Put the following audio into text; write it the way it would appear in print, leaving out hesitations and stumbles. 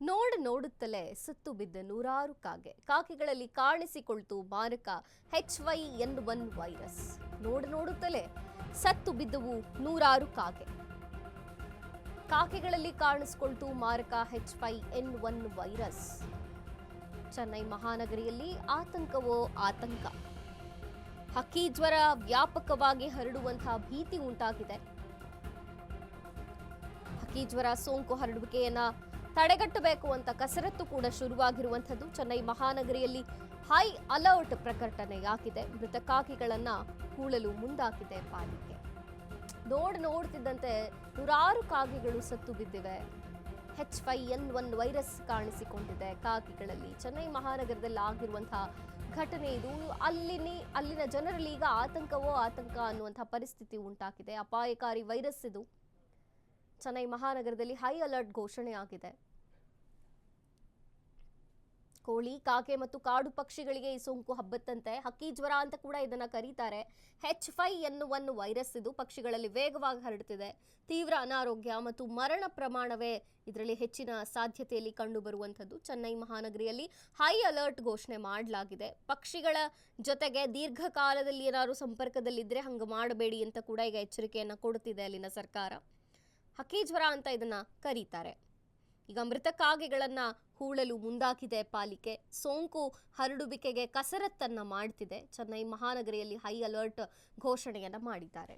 ನೋಡುತ್ತಲೇ ಸತ್ತು ಬಿದ್ದ ನೂರಾರು ಕಾಗೆಗಳಲ್ಲಿ ಕಾಣಿಸಿಕೊಳ್ತು ಮಾರಕ H5N1 ವೈರಸ್. ನೋಡುತ್ತಲೇ ಸತ್ತು ಬಿದ್ದವು ನೂರಾರು ಕಾಗೆಗಳಲ್ಲಿ ಕಾಣಿಸಿಕೊಳ್ತು ಮಾರಕ H5N1 ವೈರಸ್. ಚೆನ್ನೈ ಮಹಾನಗರಿಯಲ್ಲಿ ಆತಂಕವೋ ಆತಂಕ. ಹಕ್ಕಿ ಜ್ವರ ವ್ಯಾಪಕವಾಗಿ ಹರಡುವಂತಹ ಭೀತಿ ಉಂಟಾಗಿದೆ. ಹಕ್ಕಿ ಜ್ವರ ಸೋಂಕು ಹರಡುವಿಕೆಯನ್ನ ತಡೆಗಟ್ಟಬೇಕು ಅಂತ ಕಸರತ್ತು ಕೂಡ ಶುರುವಾಗಿರುವಂಥದ್ದು. ಚೆನ್ನೈ ಮಹಾನಗರಿಯಲ್ಲಿ ಹೈ ಅಲರ್ಟ್ ಪ್ರಕಟಣೆಯಾಗಿದೆ. ಮೃತ ಕಾಗೆಗಳನ್ನ ಹೂಳಲು ಮುಂದಾಗಿದೆ ಪಾಲಿಕೆ. ನೋಡ್ತಿದ್ದಂತೆ ನೂರಾರು ಕಾಗೆಗಳು ಸತ್ತು ಬಿದ್ದಿವೆ. H5N1 ವೈರಸ್ ಕಾಣಿಸಿಕೊಂಡಿದೆ ಕಾಗೆಗಳಲ್ಲಿ. ಚೆನ್ನೈ ಮಹಾನಗರದಲ್ಲಿ ಆಗಿರುವಂತಹ ಘಟನೆ ಇದು. ಅಲ್ಲಿನ ಜನರಲ್ಲಿ ಈಗ ಆತಂಕವೋ ಆತಂಕ ಅನ್ನುವಂತಹ ಪರಿಸ್ಥಿತಿ ಉಂಟಾಗಿದೆ. ಅಪಾಯಕಾರಿ ವೈರಸ್ ಇದು. ಚೆನ್ನೈ ಮಹಾನಗರದಲ್ಲಿ ಹೈ ಅಲರ್ಟ್ ಘೋಷಣೆ ಆಗಿದೆ. ಕೋಳಿ, ಕಾಗೆ ಮತ್ತು ಕಾಡು ಪಕ್ಷಿಗಳಿಗೆ ಈ ಸೋಂಕು ಹಬ್ಬತ್ತಂತೆ. ಹಕ್ಕಿ ಜ್ವರ ಅಂತ ಕೂಡ ಇದನ್ನ ಕರೀತಾರೆ. H5N1 ವೈರಸ್ ಇದು ಪಕ್ಷಿಗಳಲ್ಲಿ ವೇಗವಾಗಿ ಹರಡುತ್ತಿದೆ. ತೀವ್ರ ಅನಾರೋಗ್ಯ ಮತ್ತು ಮರಣ ಪ್ರಮಾಣವೇ ಇದರಲ್ಲಿ ಹೆಚ್ಚಿನ ಸಾಧ್ಯತೆಯಲ್ಲಿ ಕಂಡು ಬರುವಂಥದ್ದು. ಚೆನ್ನೈ ಮಹಾನಗರಿಯಲ್ಲಿ ಹೈ ಅಲರ್ಟ್ ಘೋಷಣೆ ಮಾಡಲಾಗಿದೆ. ಪಕ್ಷಿಗಳ ಜೊತೆಗೆ ದೀರ್ಘಕಾಲದಲ್ಲಿ ಏನಾದರೂ ಸಂಪರ್ಕದಲ್ಲಿದ್ದರೆ ಹಂಗೆ ಮಾಡಬೇಡಿ ಅಂತ ಕೂಡ ಈಗ ಎಚ್ಚರಿಕೆಯನ್ನು ಕೊಡುತ್ತಿದೆ ಅಲ್ಲಿನ ಸರ್ಕಾರ. ಹಕ್ಕಿ ಜ್ವರ ಅಂತ ಇದನ್ನ ಕರೀತಾರೆ. ಈಗ ಮೃತ ಕಾಗೆಗಳನ್ನ ಹೂಳಲು ಮುಂದಾಗಿದೆ ಪಾಲಿಕೆ. ಸೋಂಕು ಹರಡುವಿಕೆಗೆ ಕಸರತ್ತನ್ನ ಮಾಡ್ತಿದೆ. ಚೆನ್ನೈ ಮಹಾನಗರಿಯಲ್ಲಿ ಹೈ ಅಲರ್ಟ್ ಘೋಷಣೆಯನ್ನ ಮಾಡಿದ್ದಾರೆ.